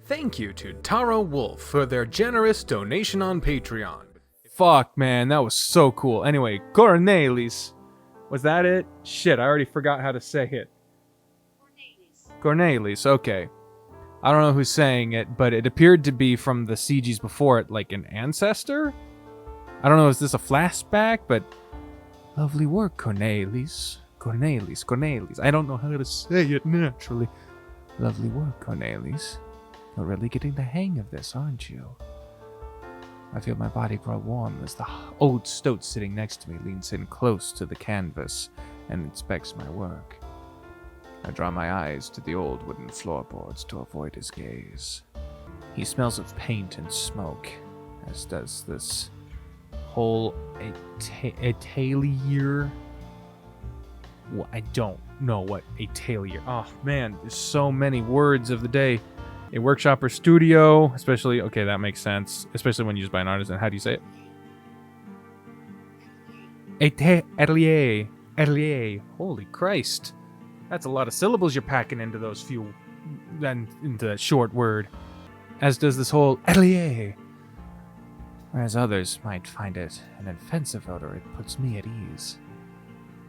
Thank you to Taro Wolf for their generous donation on Patreon. Fuck, man, that was so cool. Anyway, Cornelis. Was that it? Shit, I already forgot how to say it. Cornelis, okay. I don't know who's saying it, but it appeared to be from the CGs before it, like an ancestor? I don't know, is this a flashback? But lovely work, Cornelis. Cornelis. I don't know how to say it naturally. Lovely work, Cornelis. You're really getting the hang of this, aren't you? I feel my body grow warm as the old stoat sitting next to me leans in close to the canvas and inspects my work. I draw my eyes to the old wooden floorboards to avoid his gaze. He smells of paint and smoke, as does this whole atelier. Well, I don't know what atelier. Oh man, there's so many words of the day. A workshop or studio, especially, okay, that makes sense, especially when used by an artisan. How do you say it? Atelier. Holy Christ. That's a lot of syllables you're packing into those few, then into that short word. As does this whole atelier. Whereas others might find it an offensive odor, it puts me at ease.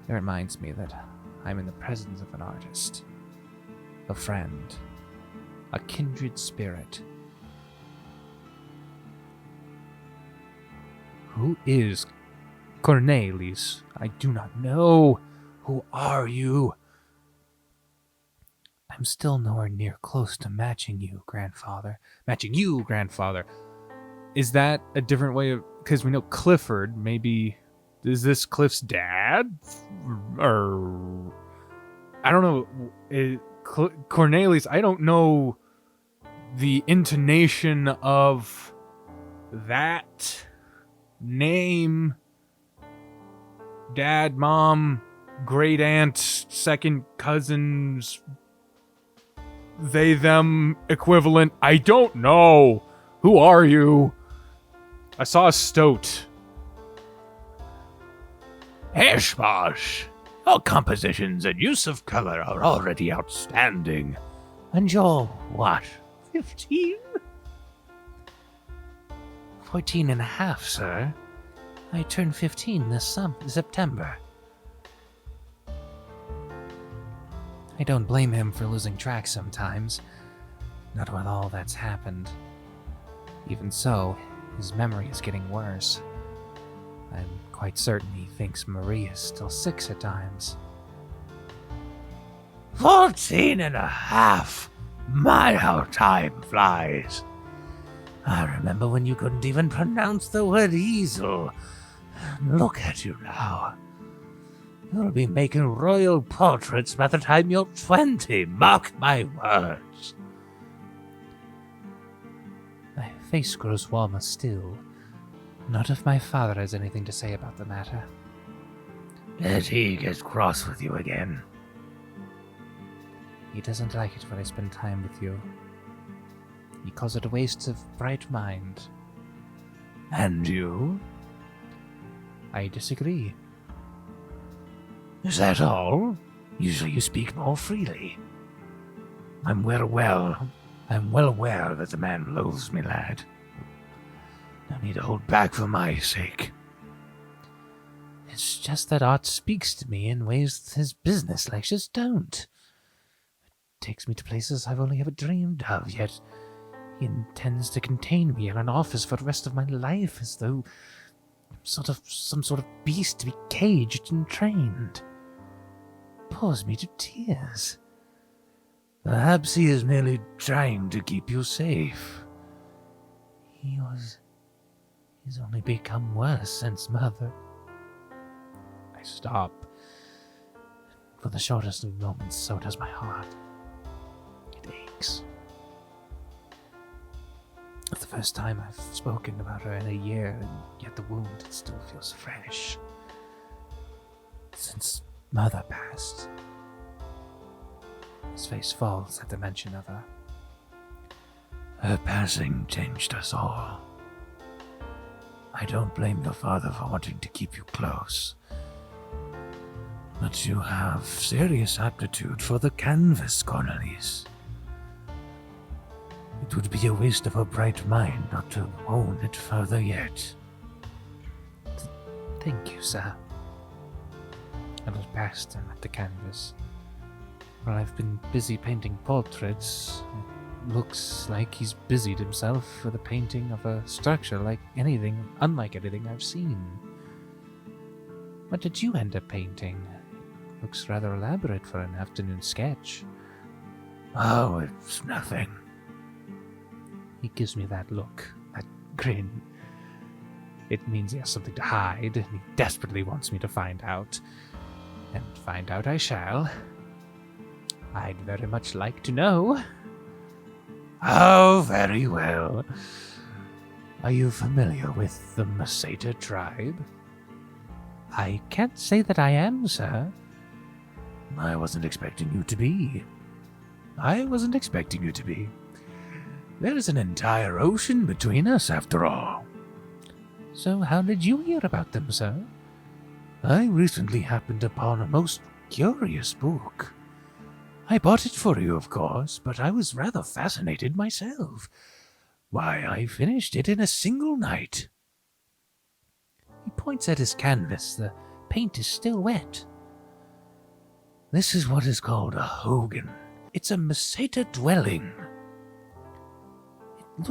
It reminds me that I'm in the presence of an artist, a friend, a kindred spirit. Who is Cornelis? I do not know. Who are you? I'm still nowhere near close to matching you, grandfather. Is that a different way of... Because we know Clifford, maybe... Is this Cliff's dad? Or... I don't know. Cornelis, I don't know the intonation of that name. Dad, mom, great aunt, second cousins, they, them, equivalent. I don't know. Who are you? I saw a stoat. Heshbosh, your compositions and use of color are already outstanding. And you're, what, 15? 14 and a half, sir. I turned 15 this September. I don't blame him for losing track sometimes. Not with all that's happened. Even so, his memory is getting worse. I'm quite certain he thinks Marie is still 6 at times. 14 and a half! My, how time flies! I remember when you couldn't even pronounce the word easel. Look at you now. You'll be making royal portraits by the time you're 20, mark my words. My face grows warmer still. Not if my father has anything to say about the matter. Let he get cross with you again. He doesn't like it when I spend time with you. He calls it a waste of bright mind. And you? I disagree. Is that all? Usually you speak more freely. I'm well aware that the man loathes me, lad. No need to hold back for my sake. It's just that art speaks to me in ways his business lectures don't. It takes me to places I've only ever dreamed of, yet he intends to contain me in an office for the rest of my life as though some sort of beast to be caged and trained. Pours me to tears. Perhaps he is merely trying to keep you safe. He's only become worse since Mother. I stop. For the shortest of moments, so does my heart. It aches. It's the first time I've spoken about her in a year, and yet the wound still feels fresh. Since Mother passed. His face falls at the mention of her. Her passing changed us all. I don't blame your father for wanting to keep you close. But you have serious aptitude for the canvas, Cornelis. It would be a waste of a bright mind not to own it further yet. Thank you, sir. I looked past him at the canvas. While I've been busy painting portraits, it looks like he's busied himself with the painting of a structure unlike anything I've seen. What did you end up painting? It looks rather elaborate for an afternoon sketch. Oh, it's nothing. He gives me that look, that grin. It means he has something to hide, and he desperately wants me to find out. And find out I shall. I'd very much like to know. Oh, very well. Are you familiar with the Maseta tribe? I can't say that I am, sir. I wasn't expecting you to be. There's an entire ocean between us, after all. So how did you hear about them, sir? I recently happened upon a most curious book. I bought it for you, of course, but I was rather fascinated myself. Why, I finished it in a single night. He points at his canvas. The paint is still wet. This is what is called a hogan. It's a Maseta dwelling. It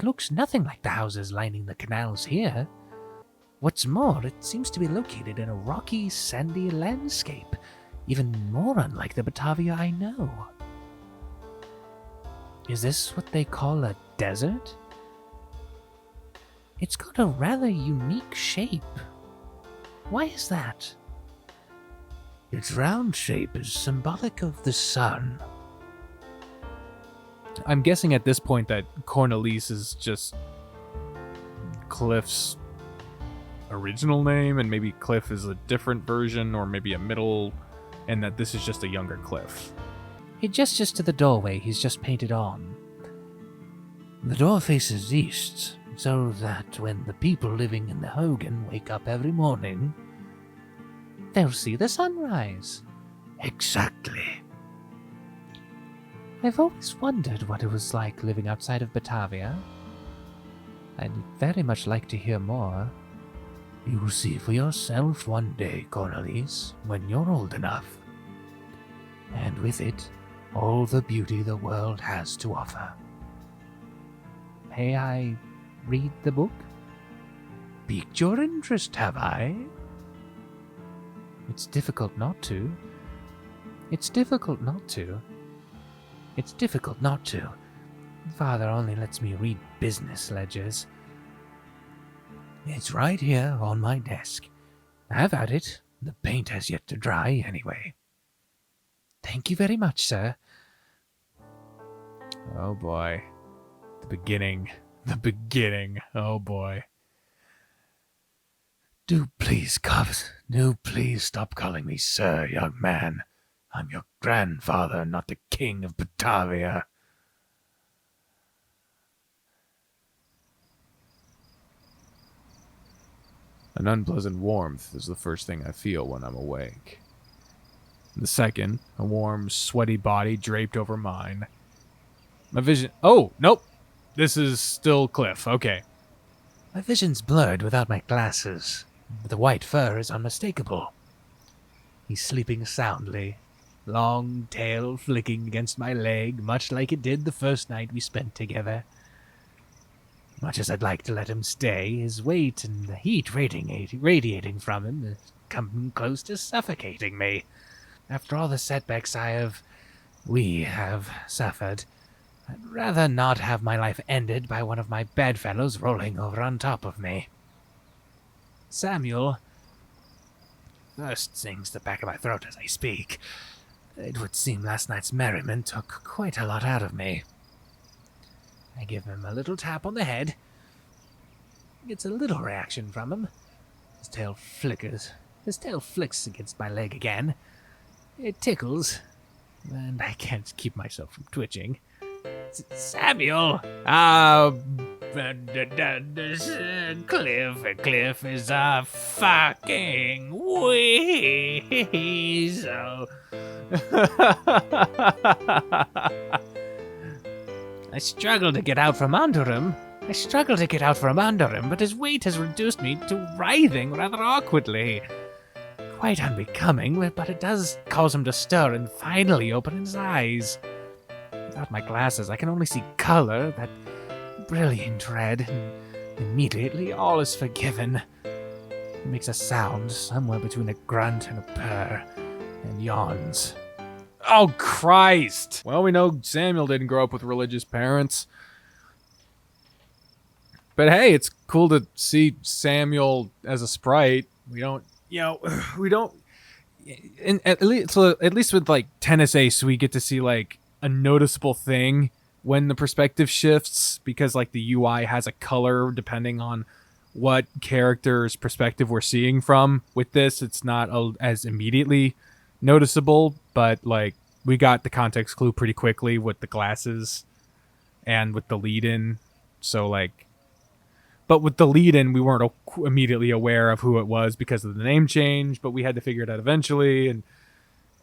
looks nothing like the houses lining the canals here. What's more, it seems to be located in a rocky, sandy landscape, even more unlike the Batavia I know. Is this what they call a desert? It's got a rather unique shape. Why is that? Its round shape is symbolic of the sun. I'm guessing at this point that Cornelis is just Cliff's original name, and maybe Cliff is a different version, or maybe a middle, and that this is just a younger Cliff. It gestures to the doorway he's just painted on. The door faces east, so that when the people living in the Hogan wake up every morning, they'll see the sunrise. Exactly. I've always wondered what it was like living outside of Batavia. I'd very much like to hear more. You'll see for yourself one day, Cornelis, when you're old enough. And with it, all the beauty the world has to offer. May I read the book? Piqued your interest, have I? It's difficult not to. Father only lets me read business ledgers. It's right here on my desk. Have at it. The paint has yet to dry, anyway. Thank you very much, sir. Oh boy. The beginning. Oh boy. Do please stop calling me sir, young man. I'm your grandfather, not the king of Batavia. An unpleasant warmth is the first thing I feel when I'm awake. The second, a warm, sweaty body draped over mine. My vision... Oh, nope. This is still Cliff. Okay. My vision's blurred without my glasses, but the white fur is unmistakable. He's sleeping soundly, long tail flicking against my leg, much like it did the first night we spent together. Much as I'd like to let him stay, his weight and the heat radiating from him is coming close to suffocating me. After all the setbacks we have suffered, I'd rather not have my life ended by one of my bedfellows rolling over on top of me. Samuel first sings the back of my throat as I speak. It would seem last night's merriment took quite a lot out of me. I give him a little tap on the head. Gets a little reaction from him. His tail flicks against my leg again. It tickles, and I can't keep myself from twitching. Samuel! Cliff is a fucking weasel. I struggle to get out from under him. But his weight has reduced me to writhing rather awkwardly. Quite unbecoming, but it does cause him to stir and finally open his eyes. Without my glasses, I can only see color, that brilliant red, and immediately all is forgiven. He makes a sound somewhere between a grunt and a purr, and yawns. Oh, Christ! Well, we know Samuel didn't grow up with religious parents. But hey, it's cool to see Samuel as a sprite. We don't, at least with like Tennis Ace, we get to see like a noticeable thing when the perspective shifts, because like the UI has a color depending on what character's perspective we're seeing from. With this, it's not as immediately noticeable, but like we got the context clue pretty quickly with the glasses and with the lead-in. So like, but with the lead-in, we weren't immediately aware of who it was because of the name change, but we had to figure it out eventually, and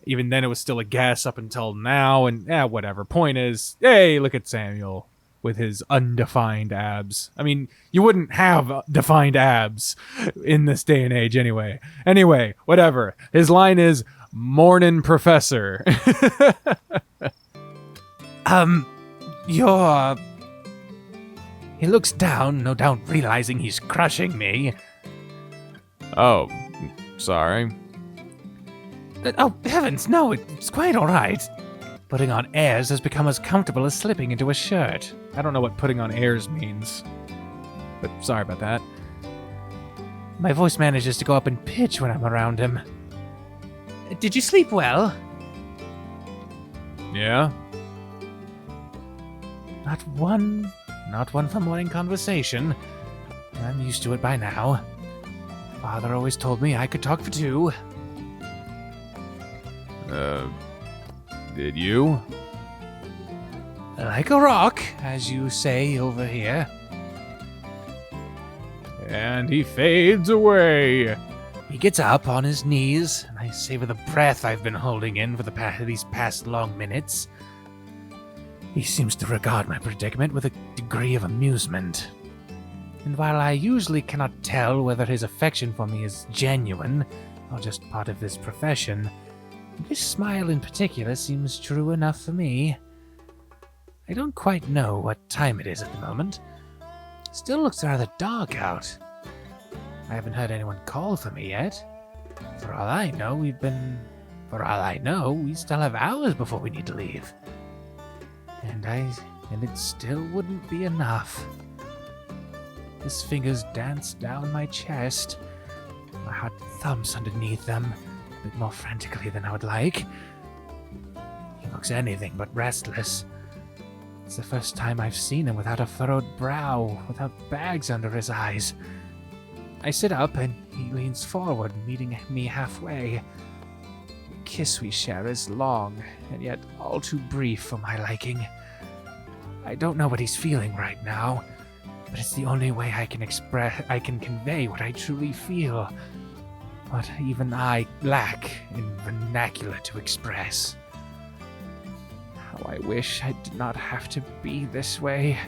even then it was still a guess up until now, and whatever. Point is, hey, look at Samuel with his undefined abs. I mean, you wouldn't have defined abs in this day and age anyway. Anyway, whatever. His line is, "Mornin' Professor." He looks down, no doubt realizing he's crushing me. Oh, sorry. Oh, heavens, no, it's quite all right. Putting on airs has become as comfortable as slipping into a shirt. I don't know what putting on airs means, but sorry about that. My voice manages to go up in pitch when I'm around him. Did you sleep well? Yeah? Not one for morning conversation. I'm used to it by now. Father always told me I could talk for 2. Did you? Like a rock, as you say over here. And he fades away. He gets up on his knees, and I savor the breath I've been holding in for these past long minutes. He seems to regard my predicament with a degree of amusement. And while I usually cannot tell whether his affection for me is genuine or just part of his profession, this smile in particular seems true enough for me. I don't quite know what time it is at the moment. Still looks rather dark out. I haven't heard anyone call for me yet. For all I know, we still have hours before we need to leave. And it still wouldn't be enough. His fingers dance down my chest. My heart thumps underneath them, a bit more frantically than I would like. He looks anything but restless. It's the first time I've seen him without a furrowed brow, without bags under his eyes. I sit up and he leans forward, meeting me halfway. The kiss we share is long, and yet all too brief for my liking. I don't know what he's feeling right now, but it's the only way I can convey what I truly feel. What even I lack in vernacular to express. How I wish I did not have to be this way.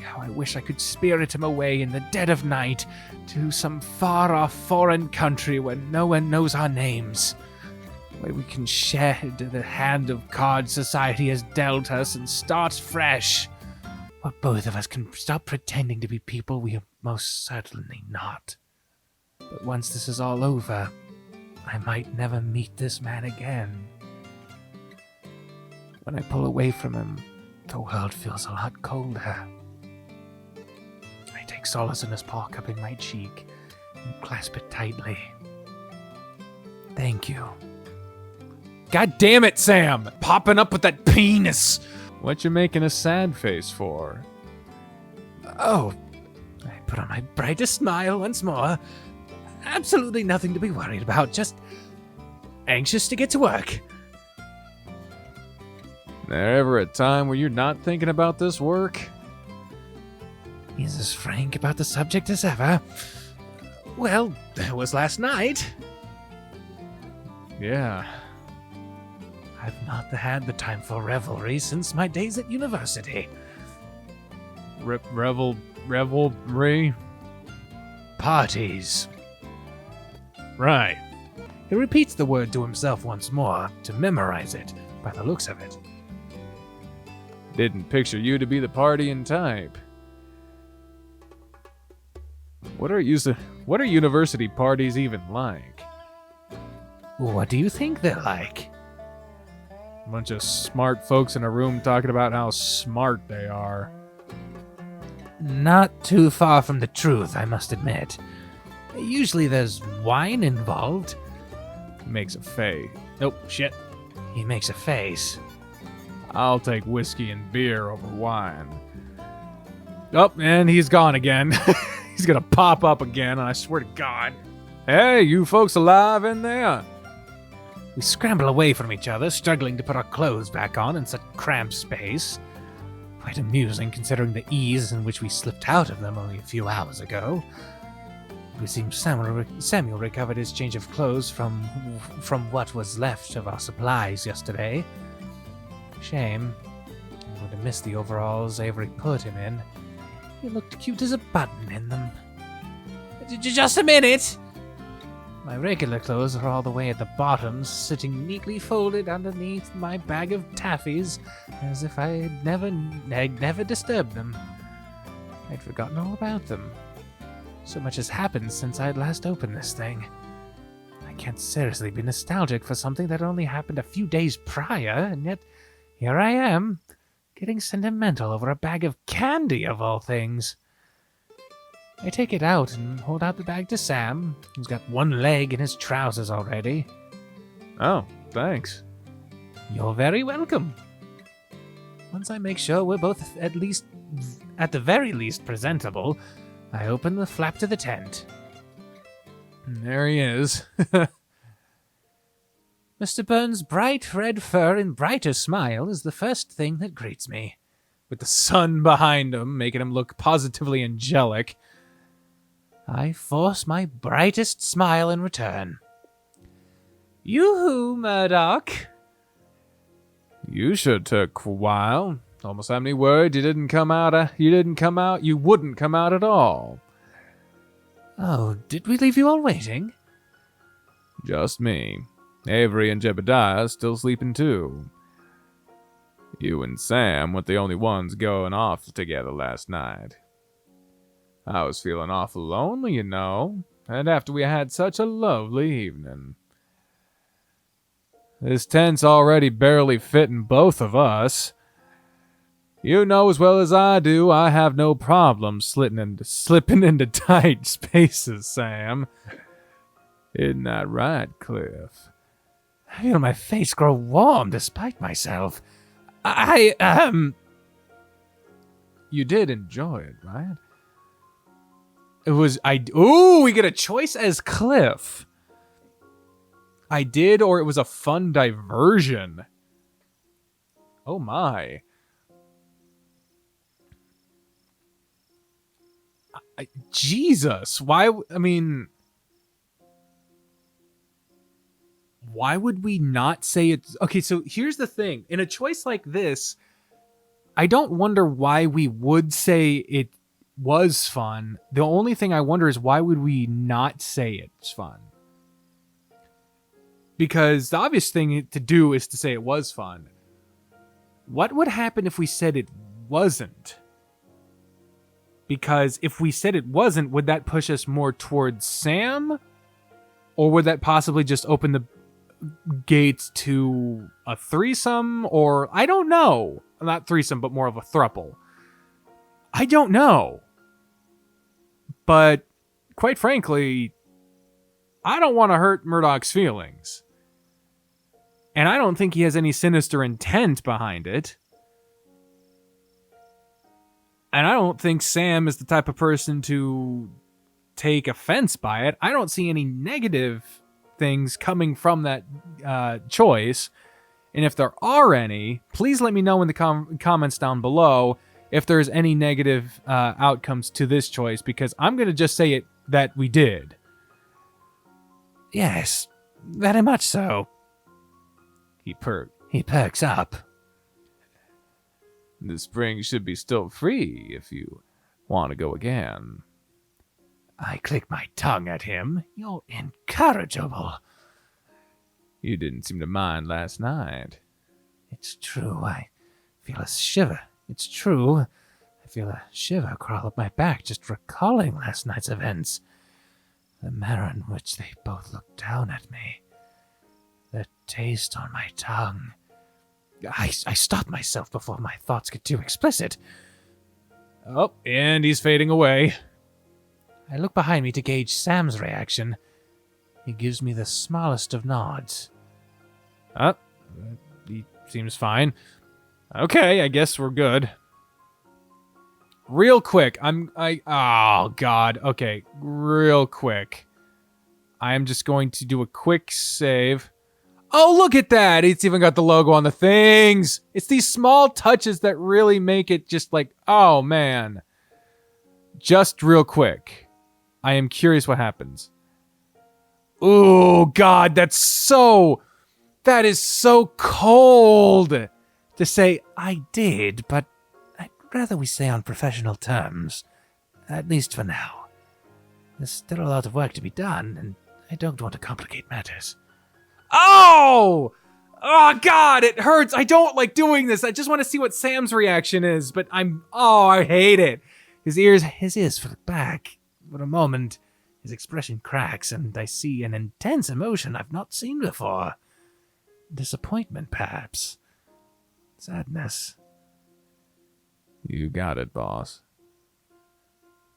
How I wish I could spirit him away in the dead of night to some far-off foreign country where no one knows our names. Where we can shed the hand of cards society has dealt us and start fresh. Where both of us can stop pretending to be people we are most certainly not. But once this is all over, I might never meet this man again. When I pull away from him, the world feels a lot colder. I take solace in his paw cupping my cheek and clasp it tightly. Thank you. God damn it, Sam! Popping up with that penis! What you making a sad face for? Oh, I put on my brightest smile once more. Absolutely nothing to be worried about, just anxious to get to work. There ever a time where you're not thinking about this work? He's as frank about the subject as ever. Well, there was last night. Yeah. I've not had the time for revelry since my days at university. Revelry? Parties. Right. He repeats the word to himself once more, to memorize it, by the looks of it. Didn't picture you to be the partying type. What are university parties even like? What do you think they're like? A bunch of smart folks in a room talking about how smart they are. Not too far from the truth, I must admit. Usually there's wine involved. Makes a face. Nope, shit. He makes a face. I'll take whiskey and beer over wine. Oh, and he's gone again. He's gonna pop up again, and I swear to God. Hey, you folks alive in there? We scramble away from each other, struggling to put our clothes back on in such cramped space. Quite amusing considering the ease in which we slipped out of them only a few hours ago. It seems Samuel recovered his change of clothes from what was left of our supplies yesterday. Shame. I would have missed the overalls Avery put him in. He looked cute as a button in them. Just a minute! My regular clothes are all the way at the bottom, sitting neatly folded underneath my bag of taffies, as if I had never disturbed them. I'd forgotten all about them. So much has happened since I'd last opened this thing. I can't seriously be nostalgic for something that only happened a few days prior, and yet here I am, getting sentimental over a bag of candy of all things. I take it out and hold out the bag to Sam, who's got one leg in his trousers already. Oh, thanks. You're very welcome. Once I make sure we're both at the very least presentable, I open the flap to the tent. And there he is. Mr. Burns' bright red fur and brighter smile is the first thing that greets me. With the sun behind him, making him look positively angelic. I force my brightest smile in return. Yoo-hoo, Murdoch! You sure took a while. Almost had me worried you wouldn't come out at all. Oh, did we leave you all waiting? Just me. Avery and Jebediah still sleeping too. You and Sam were the only ones going off together last night. I was feeling awful lonely, you know, and after we had such a lovely evening. This tent's already barely fitting both of us. You know as well as I do, I have no problem slipping into tight spaces, Sam. Isn't that right, Cliff? I feel my face grow warm despite myself. You did enjoy it, right? We get a choice as Cliff. I did, or it was a fun diversion. Oh my. Jesus, why would we not say it? Okay, so here's the thing. In a choice like this, I don't wonder why we would say it was fun. The only thing I wonder is why would we not say it's fun? Because the obvious thing to do is to say it was fun. What would happen if we said it wasn't? Because if we said it wasn't, would that push us more towards Sam? Or would that possibly just open the gates to a threesome? Or, I don't know. Not threesome, but more of a throuple. I don't know. But, quite frankly, I don't want to hurt Murdoch's feelings. And I don't think he has any sinister intent behind it. And I don't think Sam is the type of person to take offense by it. I don't see any negative things coming from that choice. And if there are any, please let me know in the comments down below if there's any negative outcomes to this choice, because I'm going to just say it that we did. Yes, very much so. He perked. He perks up. The spring should be still free if you want to go again. I click my tongue at him. You're incorrigible. You didn't seem to mind last night. It's true. I feel a shiver. It's true. I feel a shiver crawl up my back just recalling last night's events. The manner in which they both looked down at me. The taste on my tongue. I stop myself before my thoughts get too explicit. Oh, and he's fading away. I look behind me to gauge Sam's reaction. He gives me the smallest of nods. He seems fine. Okay, I guess we're good. Real quick, oh god, okay, real quick. I am just going to do a quick save. Oh, look at that! It's even got the logo on the things! It's these small touches that really make it just like, oh man. Just real quick. I am curious what happens. Oh god, that is so cold to say. I did, but I'd rather we stay on professional terms. At least for now. There's still a lot of work to be done, and I don't want to complicate matters. Oh! Oh god, it hurts. I don't like doing this. I just want to see what Sam's reaction is, but I hate it. His ears flip back. For a moment, his expression cracks, and I see an intense emotion I've not seen before. Disappointment, perhaps. Sadness. You got it, boss.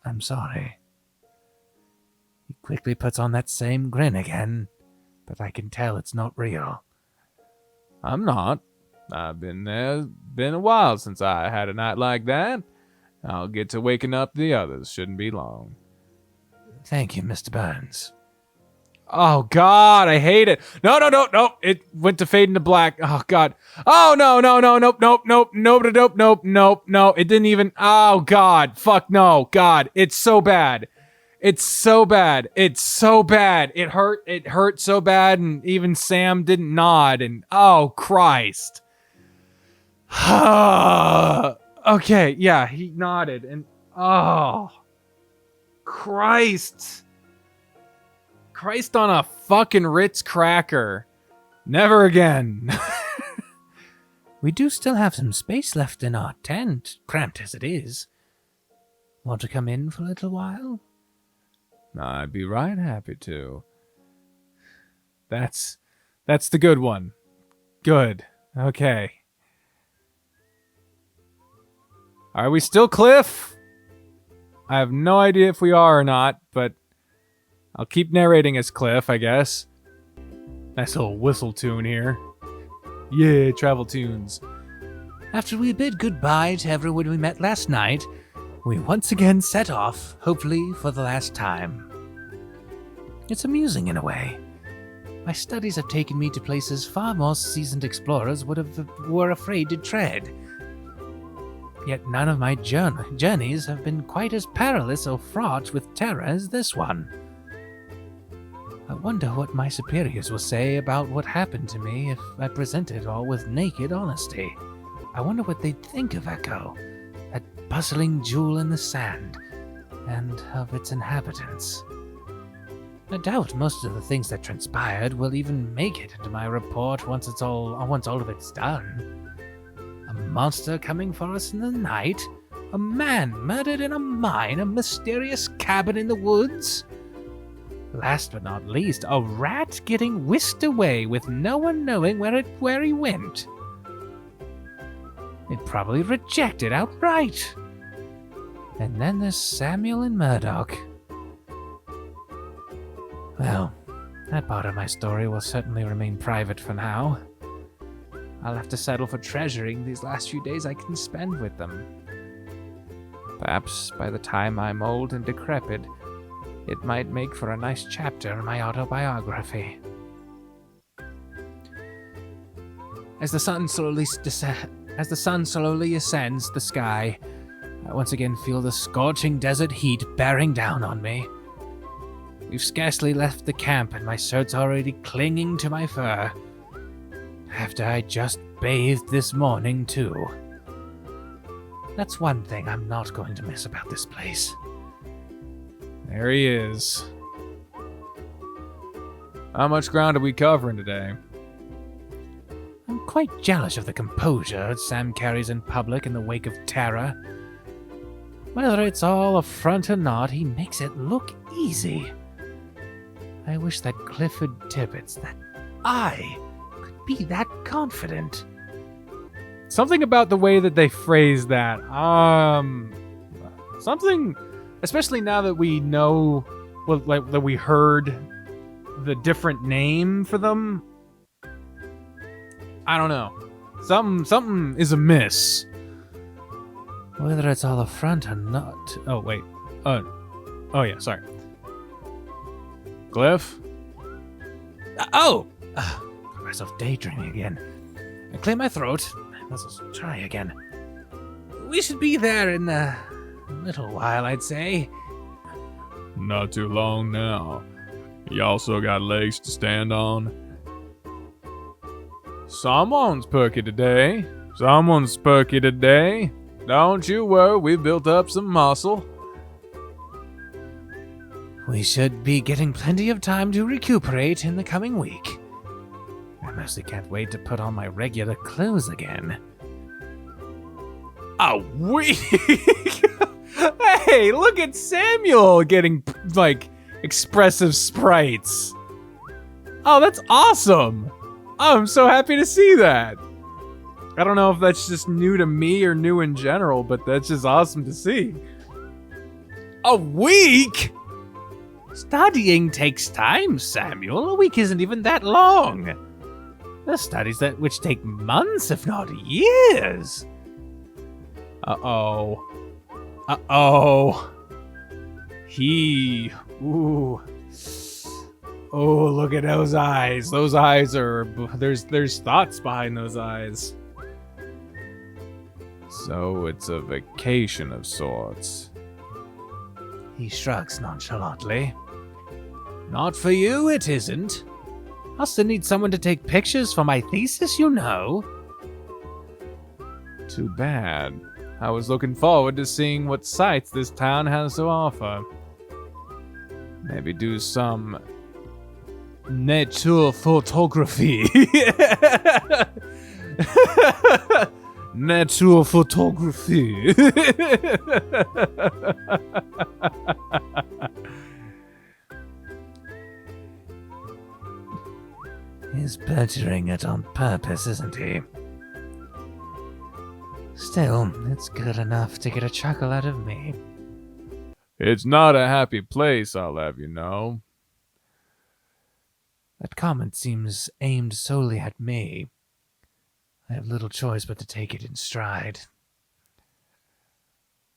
I'm sorry. He quickly puts on that same grin again, but I can tell it's not real. I'm not. I've been there. Been a while since I had a night like that. I'll get to waking up the others. Shouldn't be long. Thank you, Mr. Burns. Oh, God, I hate it. No. It went to fade into black. Oh, God. Oh, no. Nope. It didn't even. Oh, God. Fuck no. God, it's so bad. It hurt so bad, and even Sam didn't nod, and oh, Christ. Okay, yeah, he nodded, and oh, Christ on a fucking Ritz cracker. Never again. We do still have some space left in our tent, cramped as it is. Want to come in for a little while? I'd be right happy to. That's the good one. Good. Okay. Are we still Cliff? I have no idea if we are or not, but I'll keep narrating as Cliff, I guess. Nice little whistle tune here. Yeah, travel tunes. After we bid goodbye to everyone we met last night, we once again set off, hopefully for the last time. It's amusing in a way. My studies have taken me to places far more seasoned explorers were afraid to tread. Yet none of my journeys have been quite as perilous or fraught with terror as this one. I wonder what my superiors will say about what happened to me if I present it all with naked honesty. I wonder what they'd think of Echo, that bustling jewel in the sand, and of its inhabitants. I doubt most of the things that transpired will even make it into my report once all of it's done. A monster coming for us in the night? A man murdered in a mine? A mysterious cabin in the woods? Last but not least, a rat getting whisked away with no one knowing where he went. They'd probably reject it outright. And then there's Samuel and Murdoch. Well, that part of my story will certainly remain private for now. I'll have to settle for treasuring these last few days I can spend with them. Perhaps by the time I'm old and decrepit, it might make for a nice chapter in my autobiography. As the sun slowly ascends the sky, I once again feel the scorching desert heat bearing down on me. We've scarcely left the camp and my shirt's already clinging to my fur. After I just bathed this morning, too. That's one thing I'm not going to miss about this place. There he is. How much ground are we covering today? I'm quite jealous of the composure Sam carries in public in the wake of terror. Whether it's all a front or not, he makes it look easy. I wish that Clifford Tibbets, that I, could be that confident. Something about the way that they phrase that. Something, especially now that we know, well, like that we heard the different name for them. I don't know. Something is amiss. Whether it's all a front or not. Oh wait. Oh yeah. Sorry. Cliff. Got myself daydreaming again. I clear my throat. Let's try again. We should be there in a little while, I'd say. Not too long now. You also got legs to stand on. Someone's perky today. Don't you worry, we've built up some muscle. We should be getting plenty of time to recuperate in the coming week. I mostly can't wait to put on my regular clothes again. A week? Hey, look at Samuel getting, like, expressive sprites. Oh, that's awesome. I'm so happy to see that. I don't know if that's just new to me or new in general, but that's just awesome to see. A week? Studying takes time, Samuel. A week isn't even that long. There's studies which take months, if not years. Uh-oh. Ooh. Oh, look at those eyes. Those eyes are... There's thoughts behind those eyes. So it's a vacation of sorts. He shrugs nonchalantly. Not for you, it isn't. I'll still need someone to take pictures for my thesis, you know. Too bad. I was looking forward to seeing what sights this town has to offer. Maybe do some nature photography. Nature photography. He's butchering it on purpose, isn't he? Still, it's good enough to get a chuckle out of me. It's not a happy place, I'll have you know. That comment seems aimed solely at me. I have little choice but to take it in stride.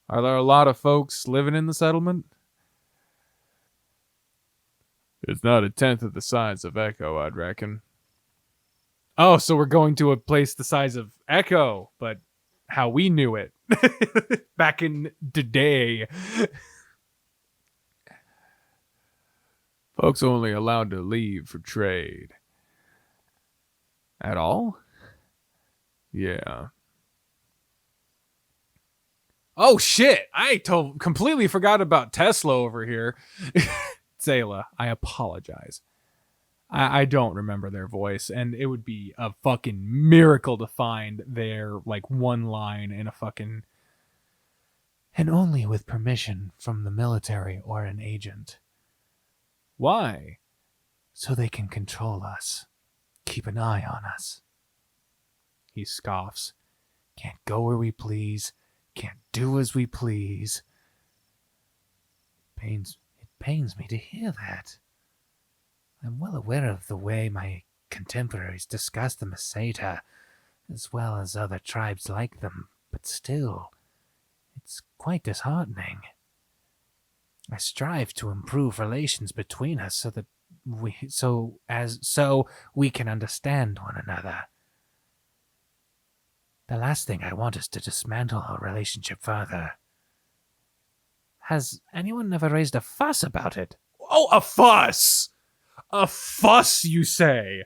Are there a lot of folks living in the settlement? It's not a tenth of the size of Echo, I'd reckon. Oh, so we're going to a place the size of Echo, but how we knew it back in the day. Folks only allowed to leave for trade. At all? Yeah. Oh shit! I completely forgot about Tesla over here. Zayla, I apologize. I don't remember their voice, and it would be a fucking miracle to find their, like, one line in a fucking... And only with permission from the military or an agent. Why? So they can control us. Keep an eye on us. He scoffs. Can't go where we please. Can't do as we please. It pains me to hear that. I'm well aware of the way my contemporaries discuss the Meseta, as well as other tribes like them, but still, it's quite disheartening. I strive to improve relations between us so we can understand one another. The last thing I want is to dismantle our relationship further. Has anyone ever raised a fuss about it? Oh, a fuss! A fuss, you say?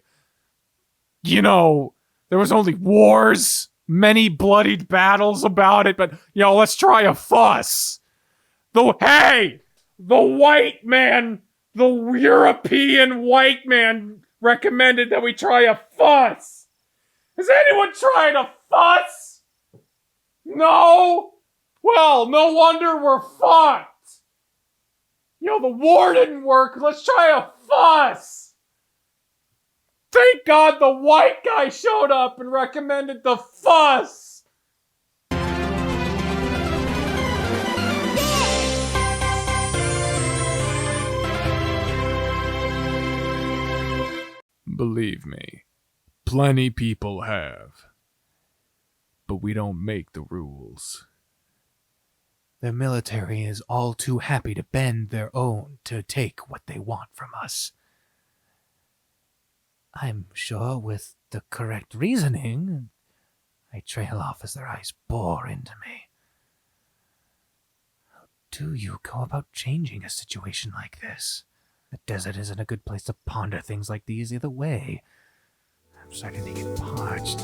You know, There was only wars, many bloodied battles about it, but, let's try a fuss. The white man, the European white man recommended that we try a fuss. Has anyone tried a fuss? No? Well, no wonder we're fucked. The war didn't work. Let's try a fuss. Thank God the white guy showed up and recommended the fuss. Believe me, plenty people have. But we don't make the rules. The military is all too happy to bend their own to take what they want from us. I'm sure with the correct reasoning, I trail off as their eyes bore into me. How do you go about changing a situation like this? The desert isn't a good place to ponder things like these either way. I'm starting to get parched.